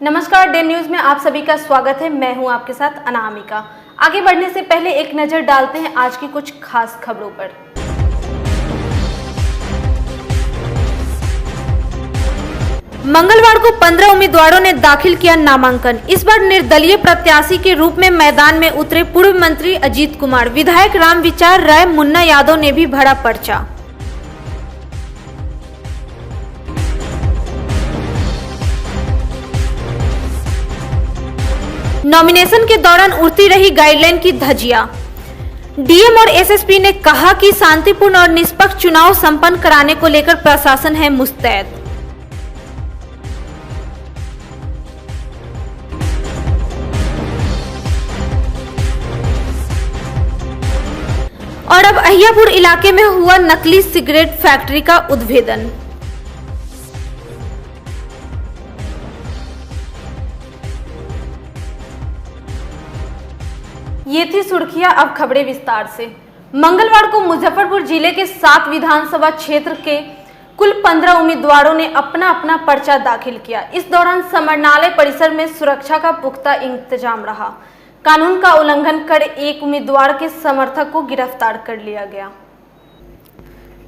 नमस्कार, day news में आप सभी का स्वागत है। मैं हूं आपके साथ अनामिका। आगे बढ़ने से पहले एक नजर डालते हैं आज की कुछ खास खबरों पर। मंगलवार को 15 उम्मीदवारों ने दाखिल किया नामांकन। इस बार निर्दलीय प्रत्याशी के रूप में मैदान में उतरे पूर्व मंत्री अजीत कुमार, विधायक रामविचार राय, मुन्ना यादव ने भी भरा पर्चा। नॉमिनेशन के दौरान उड़ती रही गाइडलाइन की धज्जियां। डीएम और एसएसपी ने कहा कि शांतिपूर्ण और निष्पक्ष चुनाव संपन्न कराने को लेकर प्रशासन है मुस्तैद। और अब अहियापुर इलाके में हुआ नकली सिगरेट फैक्ट्री का उद्भेदन। ये थी सुर्खियां, अब खबरें विस्तार से। मंगलवार को मुजफ्फरपुर जिले के 7 विधानसभा क्षेत्र के कुल 15 उम्मीदवारों ने अपना अपना पर्चा दाखिल किया। इस दौरान समरनालय परिसर में सुरक्षा का पुख्ता इंतजाम रहा। कानून का उल्लंघन कर एक उम्मीदवार के समर्थक को गिरफ्तार कर लिया गया।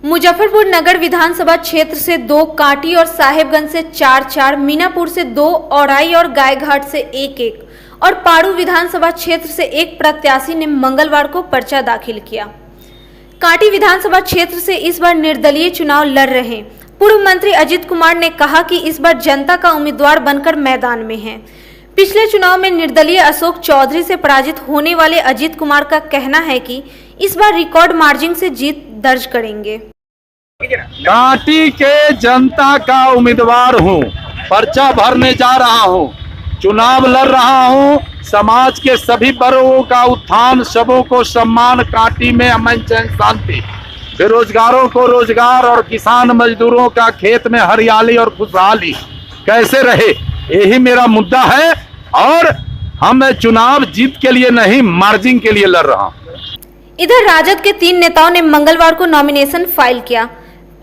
मुजफ्फरपुर नगर विधानसभा क्षेत्र से 2, कांटी और साहेबगंज से 4-4, मीनापुर से 2, औराई और गायघाट से 1-1 और पारू विधानसभा क्षेत्र से 1 प्रत्याशी ने मंगलवार को पर्चा दाखिल किया। कांटी विधानसभा क्षेत्र से इस बार निर्दलीय चुनाव लड़ रहे पूर्व मंत्री अजीत कुमार ने कहा कि इस बार जनता का उम्मीदवार बनकर मैदान में हैं। पिछले चुनाव में निर्दलीय अशोक चौधरी से पराजित होने वाले अजीत कुमार का कहना है कि इस बार रिकॉर्ड मार्जिन से जीत दर्ज करेंगे। कांटी के जनता का उम्मीदवार हूँ, पर्चा भरने जा रहा हूँ, चुनाव लड़ रहा हूँ। समाज के सभी वर्गों का उत्थान, सबों को सम्मान, कांटी में अमन चैन शांति, बेरोजगारों को रोजगार और किसान मजदूरों का खेत में हरियाली और खुशहाली कैसे रहे, यही मेरा मुद्दा है। और हम चुनाव जीत के लिए नहीं, मार्जिन के लिए लड़ रहा हूँ। इधर राजद के 3 नेताओं ने मंगलवार को नॉमिनेशन फाइल किया।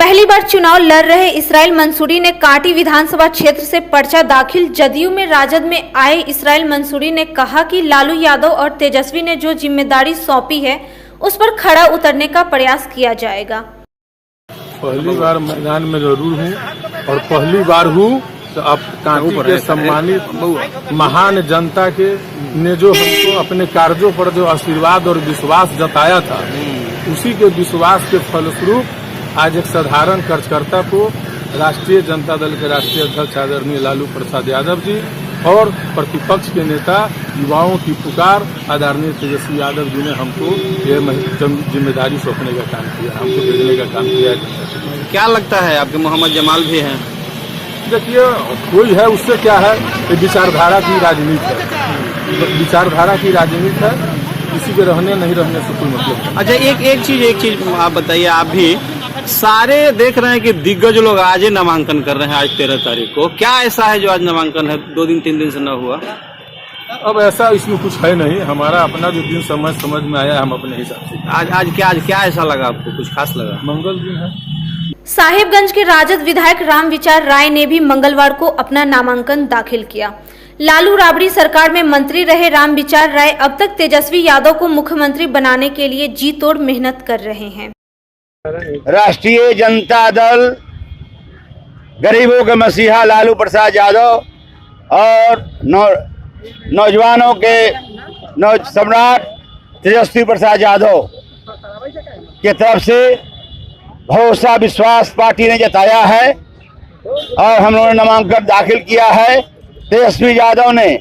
पहली बार चुनाव लड़ रहे इसराइल मंसूरी ने कांटी विधानसभा क्षेत्र से पर्चा दाखिल। जदयू में राजद में आए इसराइल मंसूरी ने कहा कि लालू यादव और तेजस्वी ने जो जिम्मेदारी सौंपी है उस पर खरा उतरने का प्रयास किया जाएगा। पहली बार मैदान में जरूर हूँ और पहली बार हूँ तो अब कांटी के सम्मानित महान जनता के ने जो हमको अपने कार्यों पर जो आशीर्वाद और विश्वास जताया था, उसी के विश्वास के फलस्वरूप आज एक साधारण कार्यकर्ता को राष्ट्रीय जनता दल के राष्ट्रीय अध्यक्ष आदरणीय लालू प्रसाद यादव जी और प्रतिपक्ष के नेता युवाओं की पुकार आदरणीय तेजस्वी यादव जी ने हमको ये जिम्मेदारी सौंपने का काम किया, हमको भेजने का काम किया। क्या लगता है आपके मोहम्मद जमाल भी हैं? देखिए, कोई है उससे क्या है, ये विचारधारा की राजनीति है, विचारधारा की राजनीति है, किसी के रहने नहीं रहने से कोई मतलब। अच्छा, एक चीज आप बताइए। आप भी सारे देख रहे हैं कि दिग्गज लोग आज ही नामांकन कर रहे हैं। आज 13 तारीख को क्या ऐसा है जो आज नामांकन है, 2 दिन 3 दिन से न हुआ? अब ऐसा इसमें कुछ है नहीं, हमारा अपना जो दिन समझ में आया, हम अपने हिसाब से। आज क्या ऐसा लगा आपको, कुछ खास लगा? मंगल दिन है। साहेबगंज के राजद विधायक रामविचार राय ने भी मंगलवार को अपना नामांकन दाखिल किया। लालू राबड़ी सरकार में मंत्री रहे रामविचार राय अब तक तेजस्वी यादव को मुख्यमंत्री बनाने के लिए जी तोड़ मेहनत कर रहे हैं। राष्ट्रीय जनता दल, गरीबों के मसीहा लालू प्रसाद यादव और नौजवानों के सम्राट तेजस्वी प्रसाद यादव के तरफ से भरोसा विश्वास पार्टी ने जताया है और हम लोगों ने नामांकन दाखिल किया है। तेजस्वी यादव ने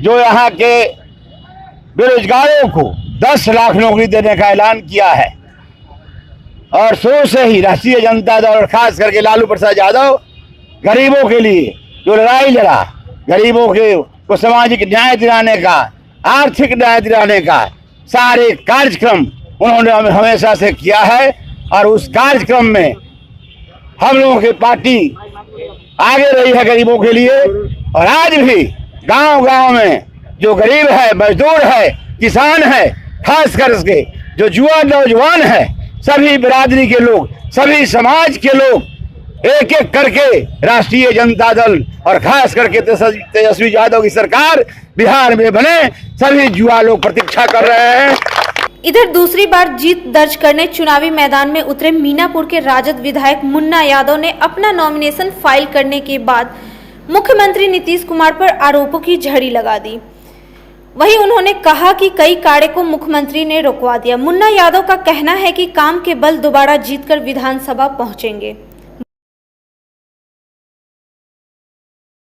जो यहाँ के बेरोजगारों को 10 लाख नौकरी देने का ऐलान किया है और शुरू से ही राष्ट्रीय जनता दल और खास करके लालू प्रसाद यादव गरीबों के लिए जो लड़ाई लड़ा, गरीबों को सामाजिक न्याय दिलाने का, आर्थिक न्याय दिलाने का सारे कार्यक्रम उन्होंने हमेशा से किया है। और उस कार्यक्रम में हम लोगों की पार्टी आगे रही है गरीबों के लिए। और आज भी गांव-गांव में जो गरीब है, मजदूर है, किसान है, खास करके जो युवा नौजवान है, सभी बिरादरी के लोग, सभी समाज के लोग एक एक करके राष्ट्रीय जनता दल और खास करके तेजस्वी यादव की सरकार बिहार में बने, सभी युवा लोग प्रतीक्षा कर रहे हैं। इधर दूसरी बार जीत दर्ज करने चुनावी मैदान में उतरे मीनापुर के राजद विधायक मुन्ना यादव ने अपना नॉमिनेशन फाइल करने के बाद मुख्यमंत्री नीतीश कुमार पर आरोपों की झड़ी लगा दी। वहीं उन्होंने कहा कि कई कार्य को मुख्यमंत्री ने रुकवा दिया। मुन्ना यादव का कहना है कि काम के बल दोबारा जीतकर विधानसभा पहुंचेंगे।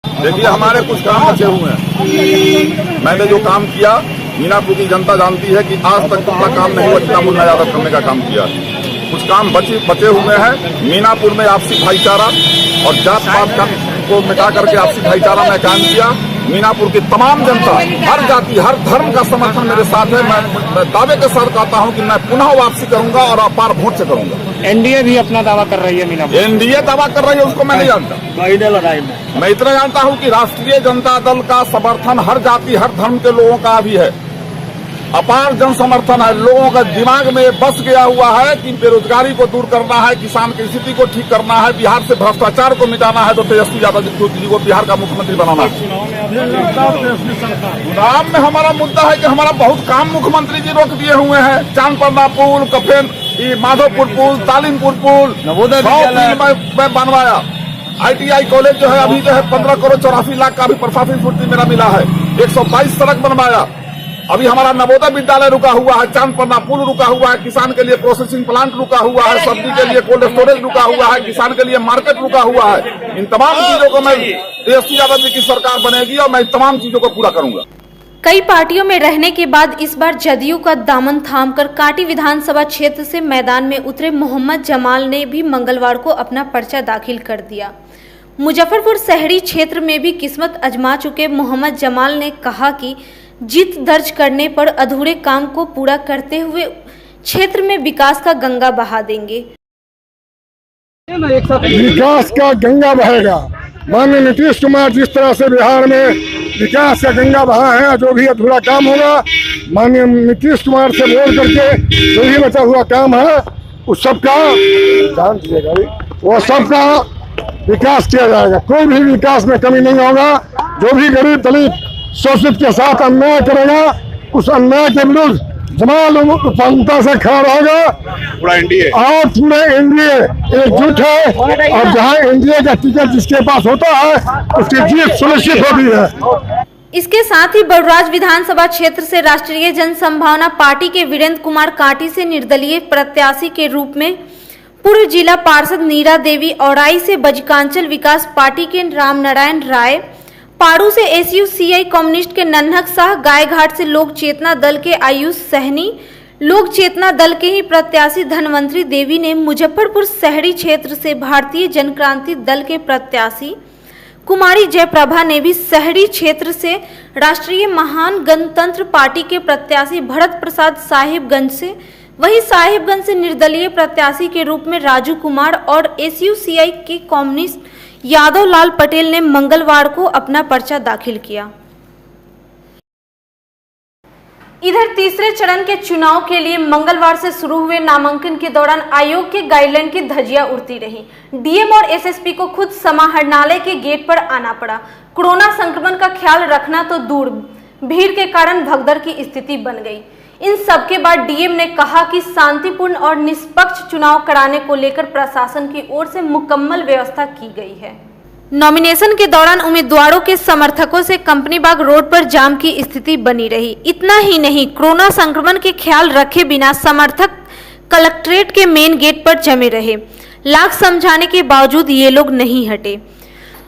देखिए, हमारे कुछ काम बचे हुए हैं। मैंने जो काम किया, मीनापुर की जनता जानती है कि आज तक उतना काम नहीं हुआ जितना मुन्ना यादव करने का काम किया। कुछ काम बचे हुए हैं। मीनापुर में आपसी भाईचारा और जात पात को मिटा करके आपसी भाईचारा में कायम किया। मीनापुर की तमाम जनता, हर जाति, हर धर्म का समर्थन मेरे साथ है। मैं दावे के साथ कहता हूं कि मैं पुनः वापसी करूंगा और अपार वोट से करूंगा। एनडीए भी अपना दावा कर रही है मीनापुर। एनडीए दावा कर रही है, उसको मैं नहीं जानता। मैं इतना जानता हूं कि राष्ट्रीय जनता दल का समर्थन हर जाति, हर धर्म के लोगों का भी है। अपार जन समर्थन है। लोगों का दिमाग में बस गया हुआ है कि बेरोजगारी को दूर करना है, किसान की स्थिति को ठीक करना है, बिहार से भ्रष्टाचार को मिटाना है, तो तेजस्वी यादव जी को बिहार का मुख्यमंत्री बनाना है। चुनाव में हमारा मुद्दा है कि हमारा बहुत काम मुख्यमंत्री जी रोक दिए हुए हैं। चांदपरना पुल, कफेन, माधोपुर पुल, तालीमपुर पुल, नवोदय में बनवाया। ITI कॉलेज जो है अभी जो है 15 करोड़ 84 लाख का अभी प्रशासनिक छुट्टी मेरा मिला है। 122 सड़क बनवाया। अभी हमारा नवोदय विद्यालय रुका हुआ है, चांदपरना पुल रुका हुआ है, किसान के लिए प्रोसेसिंग प्लांट रुका हुआ है, सब्जी के लिए कोल्ड स्टोरेज रुका हुआ है, किसान के लिए मार्केट रुका हुआ है। इन तमाम चीजों को मैं तेजस्वी यादव जी की सरकार बनेगी और मैं इन तमाम चीजों को पूरा करूंगा। कई पार्टियों में रहने के बाद इस बार जदयू का दामन थामकर कांटी विधानसभा क्षेत्र से मैदान में उतरे मोहम्मद जमाल ने भी मंगलवार को अपना पर्चा दाखिल कर दिया। मुजफ्फरपुर शहरी क्षेत्र में भी किस्मत आजमा चुके मोहम्मद जमाल ने कहा कि जीत दर्ज करने पर अधूरे काम को पूरा करते हुए क्षेत्र में विकास का गंगा बहा देंगे। विकास का गंगा बहेगा। माननीय नीतीश कुमार जिस तरह से बिहार में विकास का गंगा बहा है, जो भी अधूरा काम होगा माननीय नीतीश कुमार से बोल करके जो भी बचा हुआ काम है उस सबका जान दीजिएगा, वो सबका विकास किया जाएगा। कोई भी विकास में कमी नहीं होगा। जो भी गरीब दलित शोषित के साथ अन्याय करेगा, उस अन्याय के विरुद्ध जमाल उपमता से खड़ा रहेगा। पूरा एनडीए और पूरे एनडीए एकजुट है। और जहां एनडीए का टिकट जिसके पास होता है उसकी जीत सुनिश्चित होती है। इसके साथ ही बड़राज विधानसभा क्षेत्र से राष्ट्रीय जनसंभावना पार्टी के वीरेंद्र कुमार कांटी से निर्दलीय प्रत्याशी के रूप में पूर्व जिला पार्षद नीरा देवी, औराई से बजकांचल विकास पार्टी के रामनारायण राय, पारू से SUCI कम्युनिस्ट के नन्हक शाह, गायघाट से लोक चेतना दल के आयुष सहनी, लोक चेतना दल के ही प्रत्याशी धनवंतरी देवी ने, मुजफ्फरपुर शहरी क्षेत्र से भारतीय जनक्रांति दल के प्रत्याशी कुमारी जयप्रभा ने भी शहरी क्षेत्र से राष्ट्रीय महान गणतंत्र पार्टी के प्रत्याशी भरत प्रसाद साहिबगंज से, वहीं साहिबगंज से निर्दलीय प्रत्याशी के रूप में राजू कुमार और SUCI के कम्युनिस्ट यादव लाल पटेल ने मंगलवार को अपना पर्चा दाखिल किया। इधर तीसरे चरण के चुनाव के लिए मंगलवार से शुरू हुए नामांकन के दौरान आयोग के गाइडलाइन की धज्जियां उड़ती रही। DM और SSP को खुद समाहरणालय के गेट पर आना पड़ा। कोरोना संक्रमण का ख्याल रखना तो दूर, भीड़ के कारण भगदड़ की स्थिति बन गई। इन सबके बाद DM ने कहा कि शांतिपूर्ण और निष्पक्ष चुनाव कराने को लेकर प्रशासन की ओर से मुकम्मल व्यवस्था की गई है। नॉमिनेशन के दौरान उम्मीदवारों के समर्थकों से कंपनी बाग रोड पर जाम की स्थिति बनी रही। इतना ही नहीं, कोरोना संक्रमण के ख्याल रखे बिना समर्थक कलेक्ट्रेट के मेन गेट पर जमे रहे। लाख समझाने के बावजूद ये लोग नहीं हटे,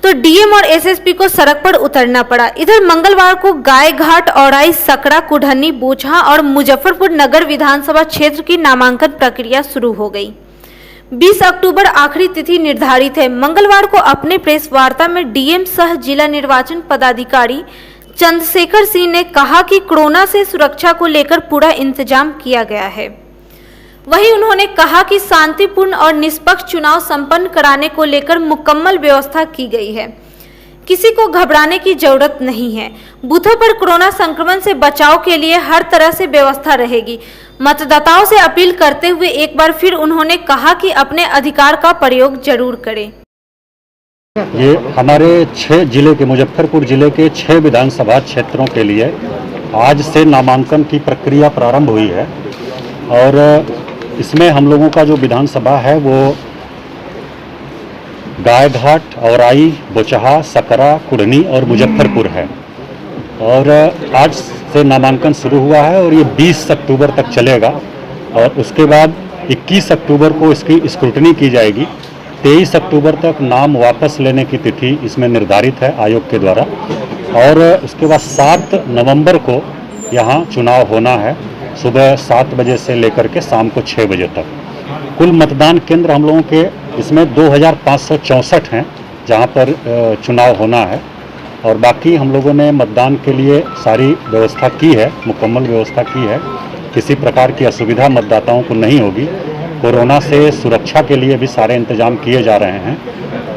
तो DM और SSP को सड़क पर उतरना पड़ा। इधर मंगलवार को गायघाट, औराई, सकरा, कुढ़नी, बोचहा और मुजफ्फरपुर नगर विधानसभा क्षेत्र की नामांकन प्रक्रिया शुरू हो गई। 20 अक्टूबर आखिरी तिथि निर्धारित है। मंगलवार को अपने प्रेस वार्ता में DM सह जिला निर्वाचन पदाधिकारी चंद्रशेखर सिंह ने कहा कि कोरोना से सुरक्षा को लेकर पूरा इंतजाम किया गया है। वहीं उन्होंने कहा कि शांतिपूर्ण और निष्पक्ष चुनाव संपन्न कराने को लेकर मुकम्मल व्यवस्था की गई है। किसी को घबराने की जरूरत नहीं है। बूथों पर कोरोना संक्रमण से बचाव के लिए हर तरह से व्यवस्था रहेगी। मतदाताओं से अपील करते हुए एक बार फिर उन्होंने कहा कि अपने अधिकार का प्रयोग जरूर करें। ये हमारे 6 जिले के मुजफ्फरपुर जिले के 6 विधानसभा क्षेत्रों के लिए आज से नामांकन की प्रक्रिया प्रारंभ हुई है और इसमें हम लोगों का जो विधानसभा है वो गायघाट, औराई, बोचहा, सकरा, कुढ़नी और मुजफ्फरपुर है। और आज से नामांकन शुरू हुआ है और ये 20 अक्टूबर तक चलेगा और उसके बाद 21 अक्टूबर को इसकी स्क्रूटनी की जाएगी। 23 अक्टूबर तक नाम वापस लेने की तिथि इसमें निर्धारित है आयोग के द्वारा और उसके बाद 7 नवंबर को यहाँ चुनाव होना है, सुबह 7 बजे से लेकर के शाम को 6 बजे तक। कुल मतदान केंद्र हम लोगों के इसमें 2564 हैं जहाँ पर चुनाव होना है और बाकी हम लोगों ने मतदान के लिए सारी व्यवस्था की है, मुकम्मल व्यवस्था की है। किसी प्रकार की असुविधा मतदाताओं को नहीं होगी। कोरोना से सुरक्षा के लिए भी सारे इंतजाम किए जा रहे हैं।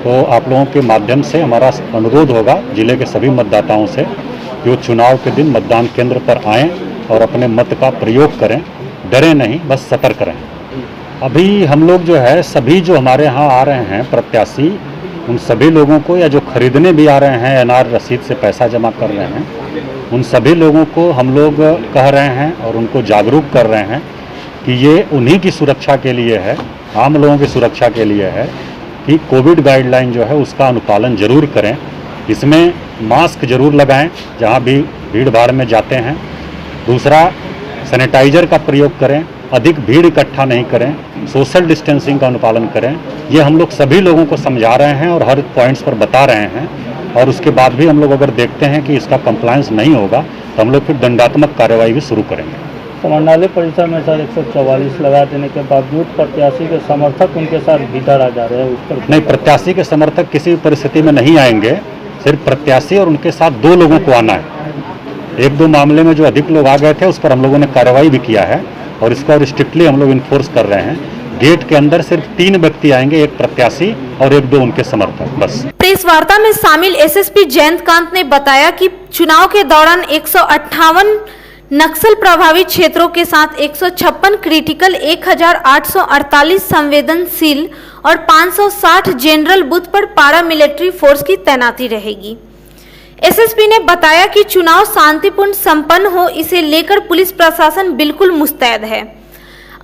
तो आप लोगों के माध्यम से हमारा अनुरोध होगा जिले के सभी मतदाताओं से कि वो चुनाव के दिन मतदान केंद्र पर आएँ और अपने मत का प्रयोग करें, डरें नहीं, बस सतर्क रहें। अभी हम लोग जो है सभी जो हमारे यहाँ आ रहे हैं प्रत्याशी, उन सभी लोगों को या जो खरीदने भी आ रहे हैं एनआर रसीद से पैसा जमा कर रहे हैं, उन सभी लोगों को हम लोग कह रहे हैं और उनको जागरूक कर रहे हैं कि ये उन्हीं की सुरक्षा के लिए है, आम लोगों की सुरक्षा के लिए है कि कोविड गाइडलाइन जो है उसका अनुपालन जरूर करें। इसमें मास्क जरूर लगाएं जहाँ भी भीड़ भाड़ में जाते हैं। दूसरा, सैनिटाइजर का प्रयोग करें, अधिक भीड़ इकट्ठा नहीं करें, सोशल डिस्टेंसिंग का अनुपालन करें। ये हम लोग सभी लोगों को समझा रहे हैं और हर पॉइंट्स पर बता रहे हैं और उसके बाद भी हम लोग अगर देखते हैं कि इसका कंप्लायंस नहीं होगा तो हम लोग फिर दंडात्मक कार्रवाई भी शुरू करेंगे। समाहरणालय परिसर में सर 144 लगा देने के बावजूद प्रत्याशी के समर्थक उनके साथ भीतर आ जा रहे हैं, उस पर नहीं, प्रत्याशी के समर्थक किसी भी परिस्थिति में नहीं आएंगे। सिर्फ प्रत्याशी और उनके साथ 2 लोगों को आना है। 1-2 मामले में जो अधिक लोग आ गए थे उस पर हम लोगों ने कार्रवाई भी किया है और इसको और स्ट्रिक्टली हम लोग इन्फोर्स कर रहे हैं। गेट के अंदर सिर्फ 3 व्यक्ति आएंगे, 1 प्रत्याशी और 1-2 उनके समर्थक, बस। प्रेस वार्ता में शामिल एसएसपी जयंतकांत ने बताया कि चुनाव के दौरान 158 नक्सल प्रभावित क्षेत्रों के साथ 156 क्रिटिकल, 1848 संवेदनशील और 560 जनरल बूथ पर पारा मिलिट्री फोर्स की तैनाती रहेगी। एसएसपी ने बताया कि चुनाव शांतिपूर्ण संपन्न हो, इसे लेकर पुलिस प्रशासन बिल्कुल मुस्तैद है।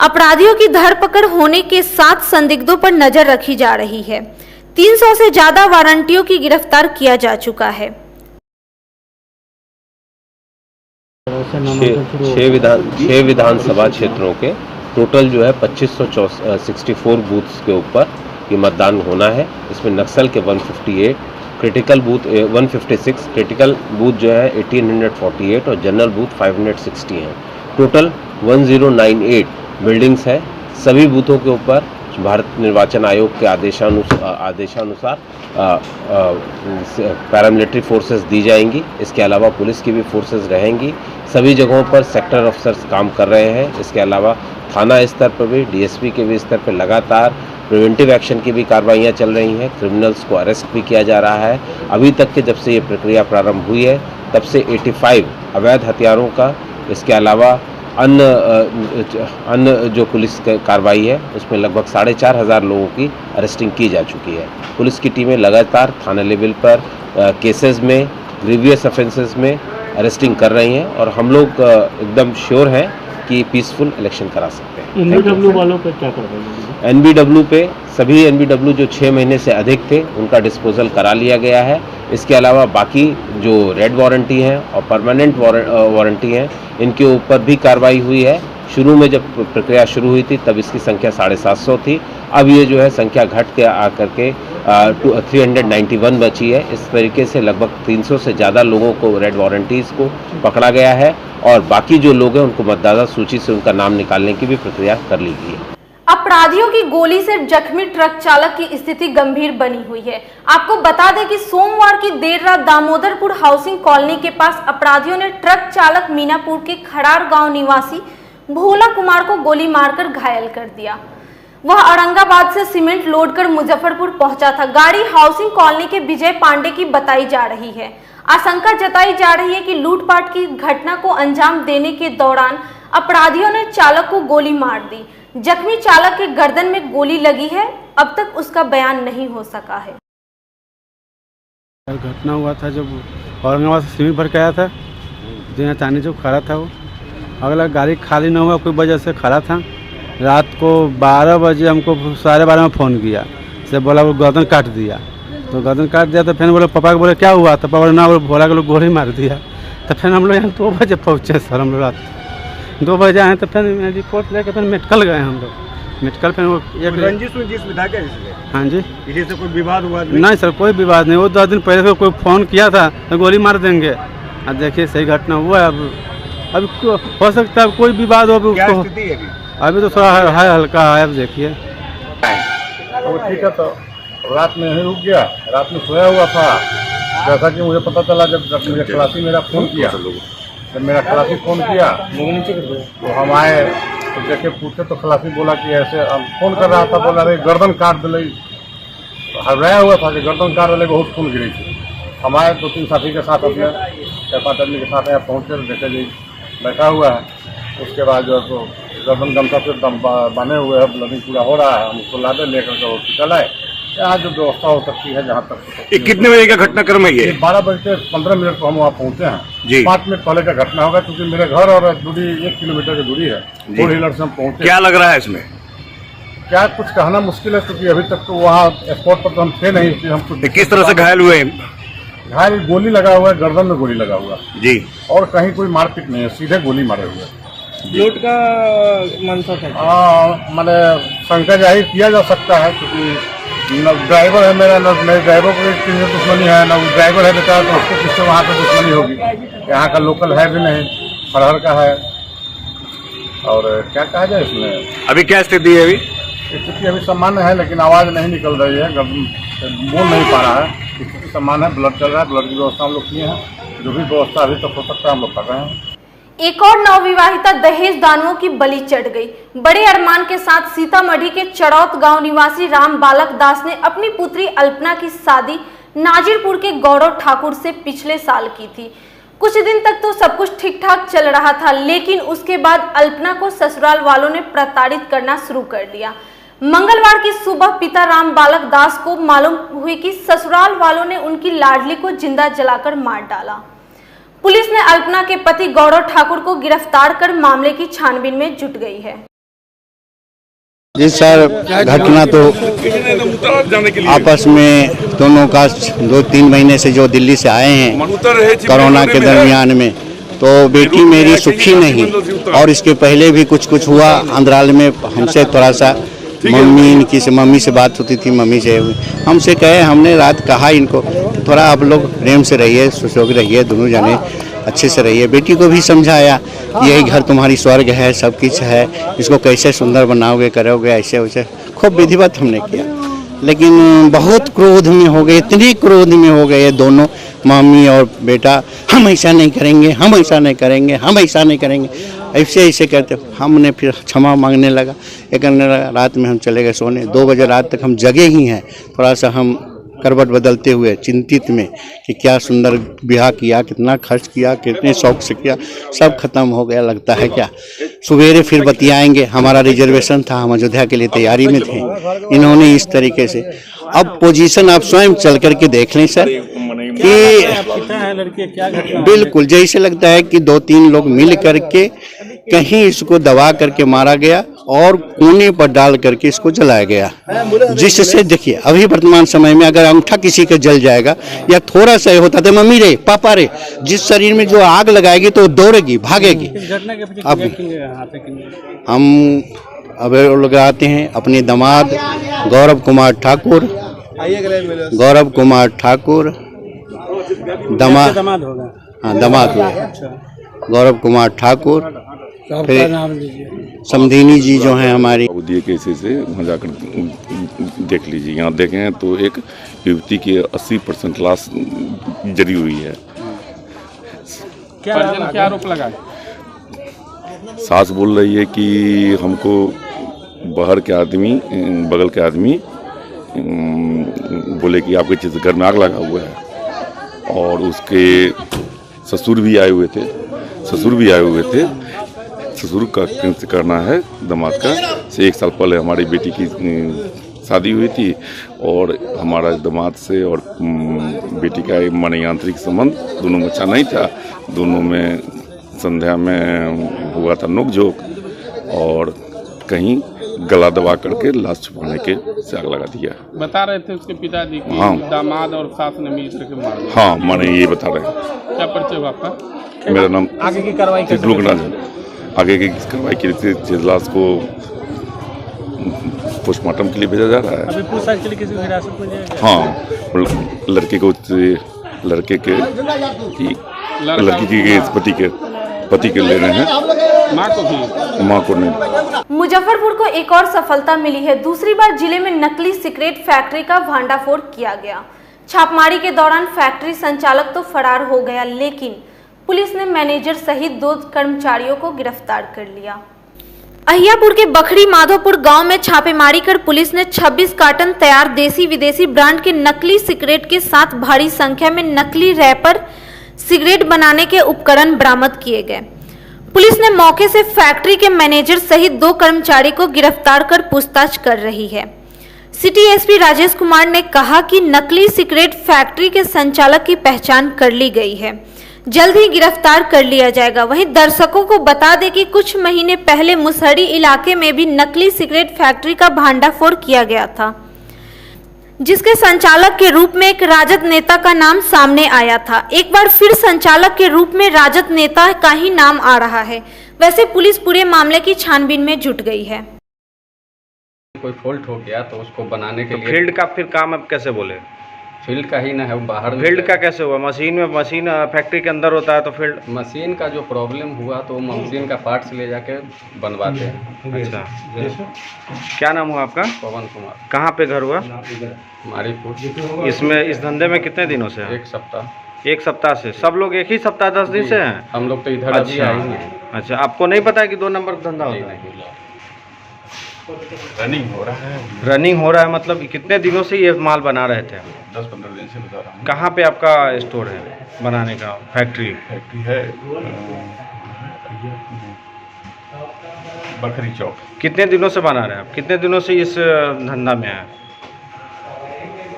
अपराधियों की धरपकड़ होने के साथ संदिग्धों पर नजर रखी जा रही है। 300 से ज्यादा वारंटियों की गिरफ्तार किया जा चुका है। 6 विधानसभा क्षेत्रों के टोटल जो है 2564 बूथ्स के ऊपर ये मतदान होना है। इसमें नक्सल के 158, क्रिटिकल बूथ 156, क्रिटिकल बूथ जो है 1848 और जनरल बूथ 560 हैं। टोटल 1098 बिल्डिंग्स है। सभी बूथों के ऊपर भारत निर्वाचन आयोग के आदेशानुसार पैरामिलिट्री फोर्सेस दी जाएंगी। इसके अलावा पुलिस की भी फोर्सेस रहेंगी। सभी जगहों पर सेक्टर अफसर्स काम कर रहे हैं। इसके अलावा थाना स्तर पर भी, डीएसपी के भी स्तर पर लगातार प्रिवेंटिव एक्शन की भी कार्रवाइयाँ चल रही हैं। क्रिमिनल्स को अरेस्ट भी किया जा रहा है। अभी तक के जब से ये प्रक्रिया प्रारंभ हुई है तब से 85 अवैध हथियारों का, इसके अलावा अन्य जो पुलिस कार्रवाई है उसमें लगभग 4500 लोगों की अरेस्टिंग की जा चुकी है। पुलिस की टीमें लगातार थाना लेवल पर केसेस में, ग्रीवियस ऑफेंसेस में अरेस्टिंग कर रही हैं और हम लोग एकदम श्योर हैं कि पीसफुल इलेक्शन करा सकते हैं। एनबीडब्ल्यू वालों पे क्या कार्रवाई? एनबीडब्ल्यू पे सभी एनबीडब्ल्यू जो 6 महीने से अधिक थे उनका डिस्पोजल करा लिया गया है। इसके अलावा बाकी जो रेड वारंटी हैं और परमानेंट वारंटी हैं इनके ऊपर भी कार्रवाई हुई है। शुरू में जब प्रक्रिया शुरू हुई थी तब इसकी संख्या 750 थी। अब ये जो है संख्या घट के आकर के 391 बची है। इस तरीके से लगभग 300 से ज़्यादा लोगों को रेड वारंटीज़ को पकड़ा गया है और बाकी जो लोग हैं उनको मतदाता सूची से उनका नाम निकालने की भी प्रक्रिया कर ली गई है। अपराधियों की गोली से जख्मी ट्रक चालक की स्थिति गंभीर बनी हुई है। आपको बता दें कि सोमवार की देर रात दामोदरपुर हाउसिंग कॉलोनी के पास अपराधियों ने ट्रक चालक मीनापुर के खड़ार गांव निवासी भोला कुमार को गोली मारकर घायल कर दिया। वह औरंगाबाद से सीमेंट लोड कर मुजफ्फरपुर पहुंचा था। गाड़ी हाउसिंग कॉलोनी के विजय पांडे की बताई जा रही है। आशंका जताई जा रही है कि लूटपाट की घटना को अंजाम देने के दौरान अपराधियों ने चालक को गोली मार दी। जख्मी चालक के गर्दन में गोली लगी है। अब तक उसका बयान नहीं हो सका है। घटना हुआ था जब औरंगाबाद से सिवनी भर के आया था, जो यहाँ चांदनी चौक खड़ा था, वो अगला गाड़ी खाली न हुआ कोई वजह से खड़ा था। रात को 12 बजे हमको 12:30 में फ़ोन किया, से बोला वो गर्दन काट दिया। तो गर्दन काट दिया तो फिर बोले पापा को बोले क्या हुआ, तो पापा ना बोला कि लोग गोली मार दिया। तो फिर हम लोग यहाँ 2 बजे पहुँचे सर, हम लोग रात 2 बजे आए तो फिर रिपोर्ट लेकर फिर मेडिकल गए हम लोग। मेडिकल फिर वो एक रंजिश में था क्या इसलिए? हाँ जी, इसी से कोई विवाद हुआ? नहीं सर, कोई विवाद नहीं। वो 10 दिन पहले से कोई फ़ोन किया था तो गोली मार देंगे। अब देखिए सही घटना हुआ है। अब हो सकता है कोई विवाद हो। क्या स्थिति है अभी तो थोड़ा है, हल्का है। अब देखिए वो ठीक है। तो रात में यहीं रुक गया, रात में सोया हुआ था। जैसा कि मुझे पता चला जब मेरे खलासी मेरा फ़ोन किया, जब मेरा खलासी फ़ोन किया तो हम आए तो देखे पूछे तो खलासी बोला कि ऐसे हम फ़ोन कर रहा था, बोला अरे गर्दन काट दिले। हराया हुआ था कि गर्दन काट दिले, बहुत खून गिरी थी। हम आए 2-3 साथी के साथ अपने 4-5 आदमी के साथ यहाँ पहुँचे, देखे जी बैठा हुआ है। उसके बाद जो है तो गर्दन गमछा से बने हुए है, ब्लडिंग पूरा हो रहा है। हम उसको लादे लेकर के हॉस्पिटल आए। यहाँ जो व्यवस्था हो सकती है जहाँ तक। कितने बजे का घटनाक्रम है ये? 12 बजे 15 मिनट को हम वहाँ पहुँचे हैं जी। 5 मिनट पहले का घटना होगा, क्योंकि मेरे घर और दूरी 1 किलोमीटर की दूरी है। 4 व्हीलर से हम पहुँचे। क्या लग रहा है इसमें? क्या कुछ कहना मुश्किल है, क्योंकि अभी तक तो वहाँ स्पॉट पर तो हम थे नहीं, इसलिए हम किस तरह से घायल हुए? घायल गोली लगा हुआ है, गर्दन में गोली लगा हुआ जी, और कहीं कोई मारपीट नहीं है, सीधे गोली मारे हुए। लोट का मंशा था? मैंने शंका जाहिर किया जा सकता है, क्योंकि न ड्राइवर है मेरा, न मेरे ड्राइवर को किसी से दुश्मनी है, न ड्राइवर है बेचारा, तो उसको किससे वहाँ पे दुश्मनी होगी। यहाँ का लोकल है भी नहीं, फरहर का है। और क्या कहा जाए इसमें? अभी क्या स्थिति है? अभी स्थिति अभी सामान्य है, लेकिन आवाज़ नहीं निकल रही है, बोल नहीं पा रहा है। स्थिति सामान्य है, ब्लड चल रहा है, ब्लड की व्यवस्था हम लोग किए हैं। जो भी व्यवस्था अभी तक हो सकता है हम लोग कर रहे हैं। एक और नवविवाहिता दहेज दानवों की बलि चढ़ गई। बड़े अरमान के साथ सीतामढ़ी के चड़ौत गांव निवासी राम बालक दास ने अपनी पुत्री अल्पना की शादी नाजिरपुर के गौरव ठाकुर से पिछले साल की थी। कुछ दिन तक तो सब कुछ ठीक ठाक चल रहा था, लेकिन उसके बाद अल्पना को ससुराल वालों ने प्रताड़ित करना शुरू कर दिया। मंगलवार की सुबह पिता राम बालक दास को मालूम हुई कि ससुराल वालों ने उनकी लाडली को जिंदा जलाकर मार डाला। पुलिस ने अल्पना के पति गौरव ठाकुर को गिरफ्तार कर मामले की छानबीन में जुट गई है। जी सर, घटना तो आपस में दोनों का 2-3 महीने से जो दिल्ली से आए हैं कोरोना के दरमियान में, तो बेटी मेरी सुखी नहीं। और इसके पहले भी कुछ हुआ अंतराल में। हमसे थोड़ा सा मम्मी से बात होती थी, मम्मी से हमसे कहे, हमने रात कहा इनको थोड़ा आप लोग प्रेम से रहिए, सुशोग रहिए, दोनों जाने अच्छे से रहिए। बेटी को भी समझाया यही घर तुम्हारी स्वर्ग है, सब कुछ है, इसको कैसे सुंदर बनाओगे, करोगे, ऐसे वैसे खूब विधिवत हमने किया। लेकिन बहुत क्रोध में हो गए, इतने क्रोध में हो गए दोनों, मम्मी और बेटा, हम ऐसा नहीं करेंगे, हम ऐसा नहीं करेंगे, हम ऐसा नहीं करेंगे, ऐसे कहते। हमने फिर क्षमा मांगने लगा, ये करने लगा। रात में हम चले गए सोने। 2 बजे रात तक हम जगे ही हैं। थोड़ा सा हम करवट बदलते हुए चिंतित में कि क्या सुंदर ब्याह किया, कितना खर्च किया, कितने शौक से किया, सब खत्म हो गया लगता है। क्या सवेरे फिर बतियाएंगे, हमारा रिजर्वेशन था, हम अयोध्या के लिए तैयारी में थे। इन्होंने इस तरीके से, अब पोजीशन आप स्वयं चल करके देख लें सर कि बिल्कुल जैसे लगता है कि 2-3 लोग मिल करके कहीं इसको दबा करके मारा गया और कोने पर डाल करके इसको जलाया गया। जिससे देखिए अभी वर्तमान समय में अगर अंगूठा किसी का जल जाएगा या थोड़ा सा होता तो मम्मी रे, पापा रे, जिस शरीर में जो आग लगाएगी तो दौड़ेगी, भागेगी। अब हम अब लोग आते हैं अपने दामाद गौरव कुमार ठाकुर, दामाद होगा, हाँ दामाद होगा गौरव कुमार ठाकुर। फिर समधिनी जी जो हैं हमारी, दिए कैसे से वहाँ जाकर देख लीजिए। यहाँ देखें तो एक युवती की 80% लाश जली हुई है। क्या आरोप लगा? सास बोल रही है कि हमको बगल के आदमी बोले कि आपके चीज़ घर में आग लगा हुआ है। और उसके ससुर भी आए हुए थे। ससुर का करना है दामाद का से 1 साल पहले हमारी बेटी की शादी हुई थी और हमारा दामाद से और बेटी का एक मन यांत्रिक संबंध दोनों में अच्छा नहीं था। दोनों में संध्या में हुआ था नोकझोंक और कहीं गला दबा करके लाश छुपाने के से आग लगा दिया। बता रहे थे उसके पिताजी की हाँ। दामाद और सास ने मिल करके मार दिया। हाँ, मैंने ये बता रहे हैं। क्या परिचय हुआ आपका? मेरा नाम आगे की कार्रवाई लोकनाथ है। आगे की कार्रवाई के लिए लाश को पोस्टमार्टम के लिए भेजा जा रहा है। अभी पूछताछ के लिए किसी को हिरासत में लिया गया? हाँ, लड़के के पति के ले रहे हैं। माँ को नहीं। मुजफ्फरपुर को एक और सफलता मिली है। दूसरी बार जिले में नकली सिगरेट फैक्ट्री का भांडाफोड़ किया गया। छापेमारी के दौरान फैक्ट्री संचालक तो फरार हो गया, लेकिन पुलिस ने मैनेजर सहित 2 कर्मचारियों को गिरफ्तार कर लिया। अहियापुर के बखरी माधोपुर गांव में छापेमारी कर पुलिस ने 26 कार्टन तैयार देसी विदेशी ब्रांड के नकली सिगरेट के साथ भारी संख्या में नकली रैपर सिगरेट बनाने के उपकरण बरामद किए गए। पुलिस ने मौके से फैक्ट्री के मैनेजर सहित 2 कर्मचारी को गिरफ्तार कर पूछताछ कर रही है। सिटी एसपी राजेश कुमार ने कहा कि नकली सिगरेट फैक्ट्री के संचालक की पहचान कर ली गई है, जल्द ही गिरफ्तार कर लिया जाएगा। वहीं दर्शकों को बता दें कि कुछ महीने पहले मुसहरी इलाके में भी नकली सिगरेट फैक्ट्री का भांडाफोड़ किया गया था, जिसके संचालक के रूप में एक राजद नेता का नाम सामने आया था। एक बार फिर संचालक के रूप में राजद नेता का ही नाम आ रहा है। वैसे पुलिस पूरे मामले की छानबीन में जुट गई है। कोई फॉल्ट हो गया तो उसको बनाने के लिए फील्ड का फिर काम अब कैसे बोले? फील्ड का ही ना है, बाहर फील्ड का कैसे हुआ? मशीन फैक्ट्री के अंदर होता है तो फील्ड मशीन का जो प्रॉब्लम हुआ तो मशीन का पार्ट्स ले जाके बनवाते हैं। अच्छा, क्या नाम हुआ आपका? पवन कुमार। कहाँ पे घर हुआ? मारीपुर। इसमें इस धंधे में कितने दिनों से हैं? 1 सप्ताह। 1 सप्ताह से? सब लोग एक ही सप्ताह 10 दिन से हैं? हम लोग तो इधर अभी आए ही हैं। अच्छा, आपको नहीं पता है कि 2 नंबर का धंधा होता है? रनिंग हो रहा है। रनिंग हो रहा है मतलब कितने दिनों से ये माल बना रहे थे? 10-15 दिन से बता रहा हूँ। कहाँ पे आपका स्टोर है बनाने का? फैक्ट्री है बखरी चौक। कितने दिनों से बना रहे हैं आप? कितने दिनों से इस धंधा में है?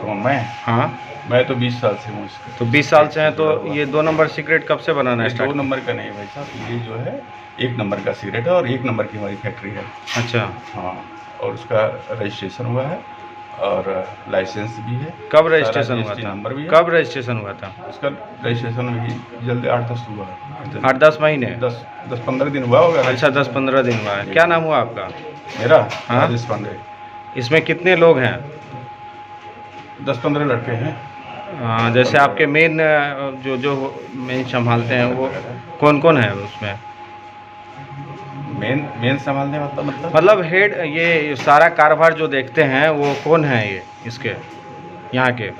कौन मैं? हाँ, मैं तो 20 साल से हूँ इसका। तो 20 साल से हैं। तो ये 2 नंबर सिगरेट कब से बनाना है? 2 नंबर का नहीं भाई साहब, ये जो है 1 नंबर का सिगरेट है और 1 नंबर की हमारी फैक्ट्री है। अच्छा, हाँ, और उसका रजिस्ट्रेशन हुआ है और लाइसेंस भी है। कब रजिस्ट्रेशन हुआ था? नंबर भी है। कब रजिस्ट्रेशन हुआ था? उसका रजिस्ट्रेशन भी जल्दी 8-10 हुआ है। 8-10 महीने? 10-15 दिन हुआ होगा। अच्छा, 10-15 दिन हुआ है। क्या नाम हुआ आपका? मेरा? हाँ? राजेश पांडे। इसमें कितने लोग हैं? 10-15 लड़के हैं। जैसे आपके मेन जो मेन संभालते हैं वो कौन कौन है उसमें? मेन संभालने वाला मतलब हेड, ये सारा कारोबार जो देखते हैं वो कौन है? ये इसके यहाँ के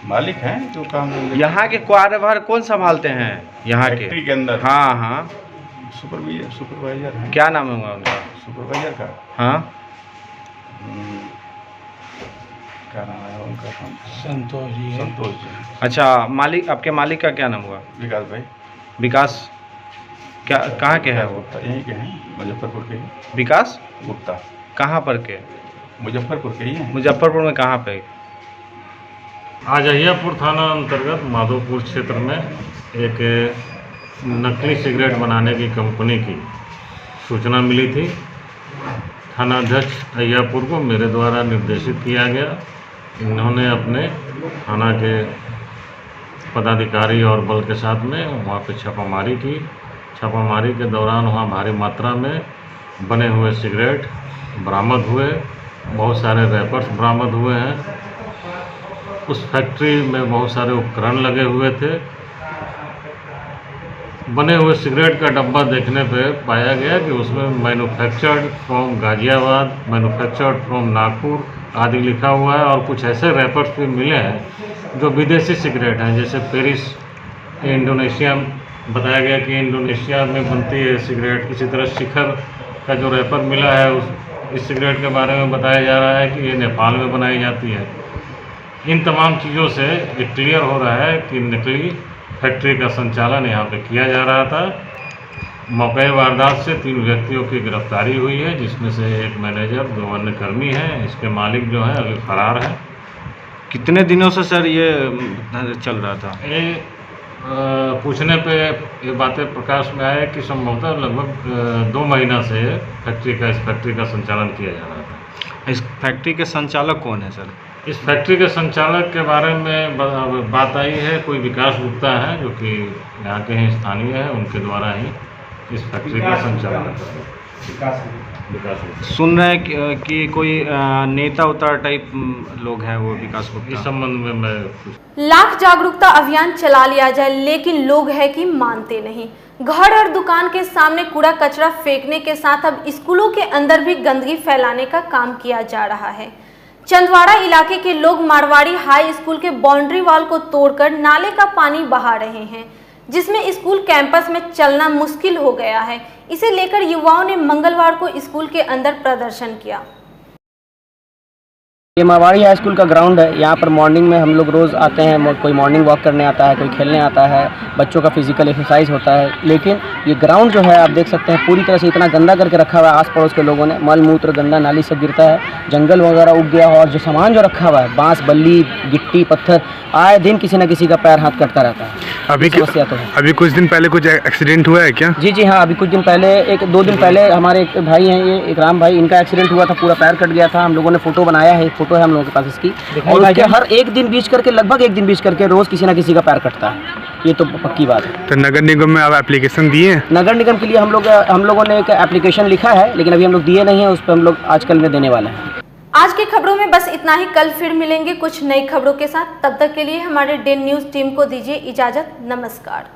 मालिक हैं जो काम यहाँ के कारोबार कौन संभालते हैं यहाँ के? फैक्ट्री के अंदर? हाँ हाँ, सुपरवाइजर है। क्या नाम है उनका? सुपरवाइजर का? हाँ, क्या नाम है उनका? संतोष जी। अच्छा, मालिक, आपके मालिक का क्या नाम हुआ? विकास भाई। विकास क्या, कहाँ के हैं वो? यहीं के हैं, मुजफ्फरपुर के ही। विकास गुप्ता। कहाँ पर के? मुजफ्फरपुर के ही हैं। मुजफ्फरपुर में कहाँ पे? आज अहियापुर थाना अंतर्गत माधोपुर क्षेत्र में एक नकली सिगरेट बनाने की कंपनी की सूचना मिली थी। थानाध्यक्ष अहियापुर को मेरे द्वारा निर्देशित किया गया। इन्होंने अपने थाना के पदाधिकारी और बल के साथ में वहाँ पे छापामारी की। छापामारी के दौरान वहाँ भारी मात्रा में बने हुए सिगरेट बरामद हुए, बहुत सारे रैपर्स बरामद हुए हैं। उस फैक्ट्री में बहुत सारे उपकरण लगे हुए थे। बने हुए सिगरेट का डब्बा देखने पे पाया गया कि उसमें manufactured from Ghaziabad, manufactured from Nagpur आदि लिखा हुआ है। और कुछ ऐसे रैपर्स भी मिले हैं जो विदेशी सिगरेट हैं, जैसे पेरिस, इंडोनेशिया, बताया गया कि इंडोनेशिया में बनती है सिगरेट। इसी तरह शिखर का जो रैपर मिला है इस सिगरेट के बारे में बताया जा रहा है कि ये नेपाल में बनाई जाती है। इन तमाम चीज़ों से ये क्लियर हो रहा है कि नकली फैक्ट्री का संचालन यहाँ पे किया जा रहा था। मौके वारदात से 3 व्यक्तियों की गिरफ्तारी हुई है, जिसमें से एक मैनेजर, 2 अन्य कर्मी हैं। इसके मालिक जो है अभी फरार है। कितने दिनों से सर ये चल रहा था? ये पूछने पे ये बातें प्रकाश में आए कि संभवतः लगभग 2 महीना से इस फैक्ट्री का संचालन किया जा रहा था। इस फैक्ट्री के संचालक कौन है सर? इस फैक्ट्री के संचालक के बारे में बात आई है, कोई विकास गुप्ता है जो कि यहाँ के ही स्थानीय है, उनके द्वारा ही इस फैक्ट्री का संचालन विकास सुन रहे हैं कि कोई नेता उतार टाइप लोग हैं वो विकास गुप्ता। इस संबंध में मैं लाख जागरूकता अभियान चला लिया जाए, लेकिन लोग है कि मानते नहीं। घर और दुकान के सामने कूड़ा कचरा फेंकने के साथ अब स्कूलों के अंदर भी गंदगी फैलाने का काम किया जा रहा है। चंदवाड़ा इलाके के लोग मारवाड़ी हाई स्कूल के बाउंड्री वॉल को तोड़कर नाले का पानी बहा रहे हैं, जिसमें स्कूल कैंपस में चलना मुश्किल हो गया है। इसे लेकर युवाओं ने मंगलवार को स्कूल के अंदर प्रदर्शन किया। ये मारवाड़ी हाई स्कूल का ग्राउंड है। यहाँ पर मॉर्निंग में हम लोग रोज़ आते हैं, कोई मॉर्निंग वॉक करने आता है, कोई खेलने आता है, बच्चों का फिजिकल एक्सरसाइज होता है। लेकिन ये ग्राउंड जो है आप देख सकते हैं पूरी तरह से इतना गंदा करके रखा हुआ है। आस पड़ोस के लोगों ने मल मूत्र गंदा नाली सब गिरता है, जंगल वगैरह उग गया, और जो सामान जो रखा हुआ है बांस बल्ली गिट्टी पत्थर, आए दिन किसी न किसी का पैर हाथ कटता रहता है। अभी समस्या तो है। अभी कुछ दिन पहले कुछ एक्सीडेंट हुआ है क्या? जी हाँ, अभी कुछ दिन पहले 1-2 दिन पहले हमारे एक भाई हैं, ये एक राम भाई, इनका एक्सीडेंट हुआ था, पूरा पैर कट गया था। हम लोगों ने फोटो बनाया है, फोटो है हम लोगों के पास इसकी, और उसके हर एक दिन बीच करके लगभग एक दिन बीच करके रोज किसी न किसी का पैर कटता है। ये तो पक्की बात है। तो नगर निगम में आप एप्लीकेशन दिए? नगर निगम के लिए हम लोगों ने एक एप्लीकेशन लिखा है, लेकिन अभी हम लोग दिए नहीं है, उस पर हम लोग आजकल में देने वाले हैं। आज की खबरों में बस इतना ही। कल फिर मिलेंगे कुछ नई खबरों के साथ। तब तक के लिए हमारे डे न्यूज़ टीम को दीजिए इजाजत। नमस्कार।